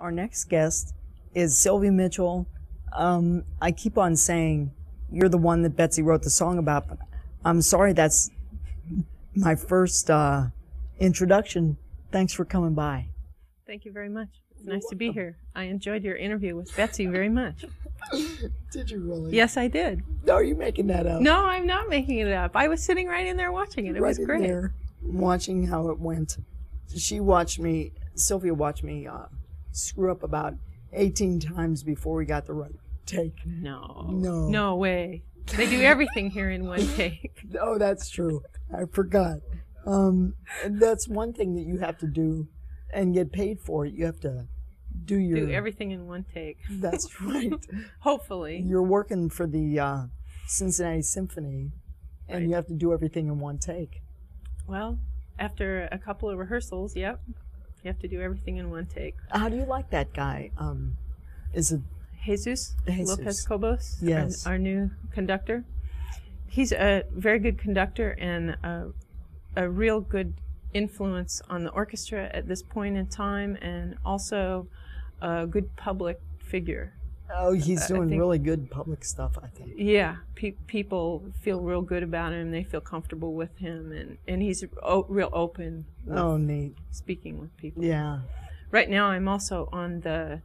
Our next guest is Sylvia Mitchell. I keep on saying you're the one that Betsy wrote the song about, but I'm sorry that's my first introduction. Thanks for coming by. Thank you very much. It's nice to be here. I enjoyed your interview with Betsy very much. Did you really? Yes, I did. No, are you making that up? No, I'm not making it up. I was sitting right in there watching it. It was great. There, watching how it went. She watched me, Sylvia watched me screw up about 18 times before we got the right take. No way. They do everything here in one take. Oh, that's true. I forgot. And that's one thing that you have to do and get paid for it. You have to do everything in one take. That's right. Hopefully. You're working for the Cincinnati Symphony, and you have to do everything in one take. Well, after a couple of rehearsals, yep, you have to do everything in one take. How do you like that guy? Is it Jesus Lopez Cobos? Yes. Our new conductor. He's a very good conductor and a real good influence on the orchestra at this point in time, and also a good public figure. Oh, he's doing really good public stuff, I think. Yeah, people feel real good about him. They feel comfortable with him, and he's real open with neat. Speaking with people. Yeah. Right now I'm also on the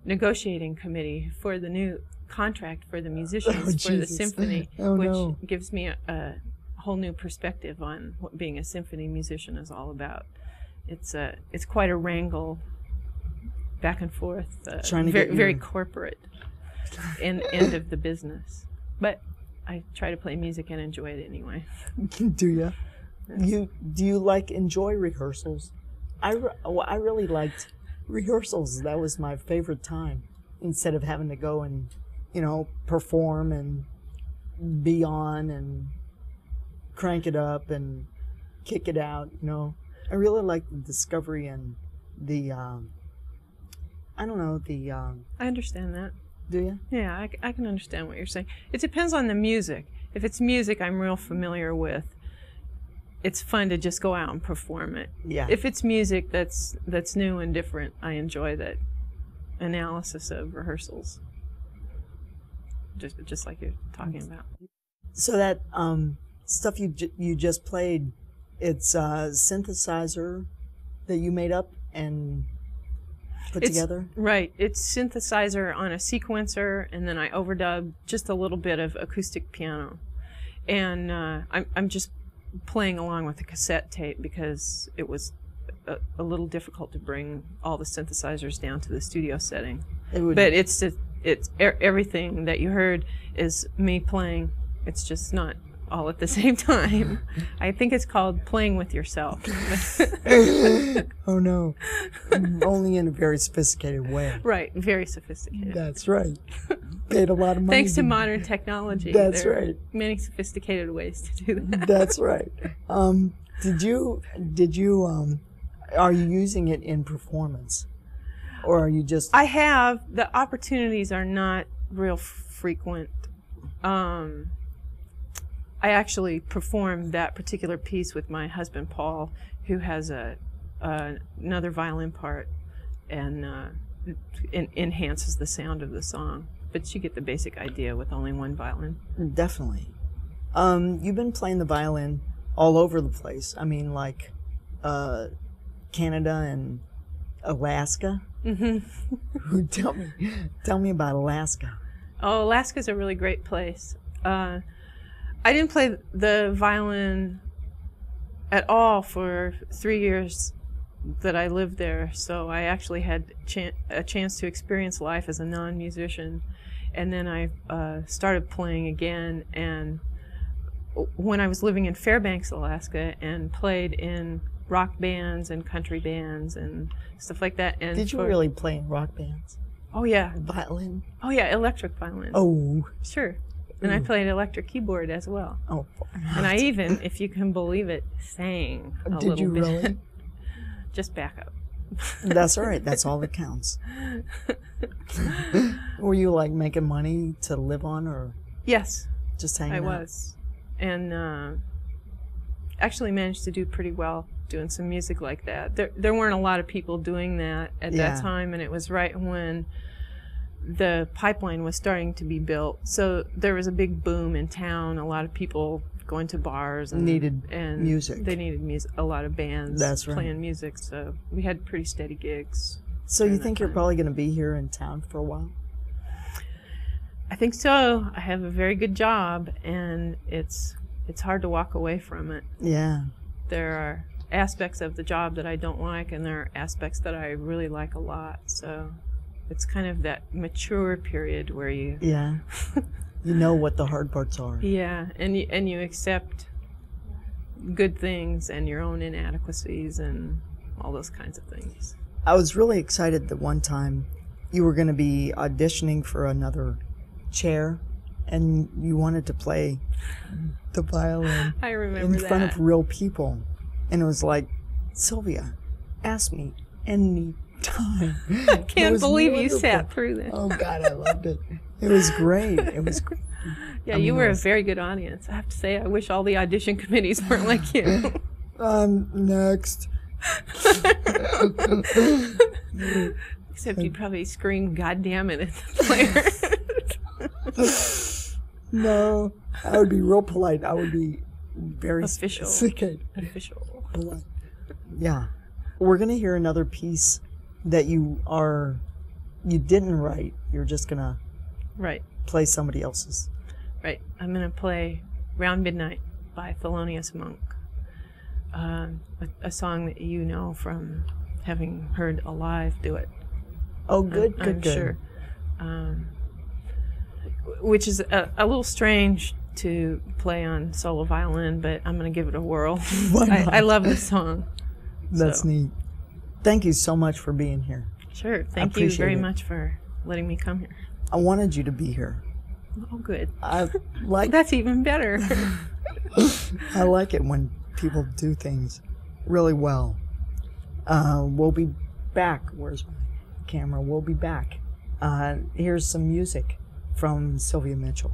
negotiating committee for the new contract for the musicians for the symphony, which gives me a whole new perspective on what being a symphony musician is all about. It's quite a wrangle, back and forth, very corporate end of the business. But I try to play music and enjoy it anyway. Do you? Yes. Do you enjoy rehearsals? I really liked rehearsals. That was my favorite time, instead of having to go and perform and be on and crank it up and kick it out. I really like the discovery and the I understand that. Do you? Yeah, I can understand what you're saying. It depends on the music. If it's music I'm real familiar with, it's fun to just go out and perform it. Yeah. If it's music that's new and different, I enjoy that analysis of rehearsals. Just like you're talking about. So that stuff you just played, it's a synthesizer that you made up and put together? Right. It's synthesizer on a sequencer, and then I overdubbed just a little bit of acoustic piano. And I'm just playing along with the cassette tape because it was a little difficult to bring all the synthesizers down to the studio setting. But it's everything that you heard is me playing. It's just not all at the same time. I think it's called playing with yourself. Oh no. Only in a very sophisticated way. Right, very sophisticated. That's right. Paid a lot of money. Thanks to modern technology. That's right. Many sophisticated ways to do that. That's right. Did you are you using it in performance? Or are you just... I have. The opportunities are not real frequent. I actually performed that particular piece with my husband, Paul, who has another violin part and enhances the sound of the song. But you get the basic idea with only one violin. Definitely. You've been playing the violin all over the place. I mean, like Canada and Alaska. Mm-hmm. Tell me about Alaska. Oh, Alaska's a really great place. I didn't play the violin at all for 3 years that I lived there, so I actually had a chance to experience life as a non-musician. And then I started playing again, and when I was living in Fairbanks, Alaska, and played in rock bands and country bands and stuff like that. And did you really play in rock bands? Oh yeah. Violin? Oh yeah, electric violin. Oh. Sure. And I played electric keyboard as well. Oh. And I even, if you can believe it, sang a little bit. Did you really? Just back up. That's all right. That's all that counts. Were you making money to live on, or? Yes. Just hanging out? I was. And actually managed to do pretty well doing some music like that. There weren't a lot of people doing that at that time, and it was right when the pipeline was starting to be built. So there was a big boom in town. A lot of people going to bars and needed music. They needed music. A lot of bands playing music. So we had pretty steady gigs. So you think you're probably going to be here in town for a while? I think so. I have a very good job, and it's hard to walk away from it. Yeah. There are aspects of the job that I don't like, and there are aspects that I really like a lot. So it's kind of that mature period where you you know what the hard parts are. Yeah, and you accept good things and your own inadequacies and all those kinds of things. I was really excited that one time you were going to be auditioning for another chair, and you wanted to play the violin I remember in front of real people. And it was like, Sylvia, ask me any time. I can't believe you sat through that. Oh, God, I loved it. It was great. It was great. Yeah, you were a very good audience. I have to say, I wish all the audition committees weren't like you. Next. Except you'd probably scream, "God damn it," at the player. No, I would be real polite. I would be very official. Official. Polite. Yeah. We're going to hear another piece that you didn't write. You're just going to play somebody else's. Right. I'm going to play Round Midnight by Thelonious Monk. A song that you know from having heard Alive do it. Oh, good. I'm sure. Which is a little strange to play on solo violin, but I'm going to give it a whirl. Why not? I love this song. That's neat. Thank you so much for being here. Sure. Thank you very much for letting me come here. I wanted you to be here. Oh, good. That's even better. I like it when people do things really well. We'll be back. Where's my camera? We'll be back. Here's some music from Sylvia Mitchell.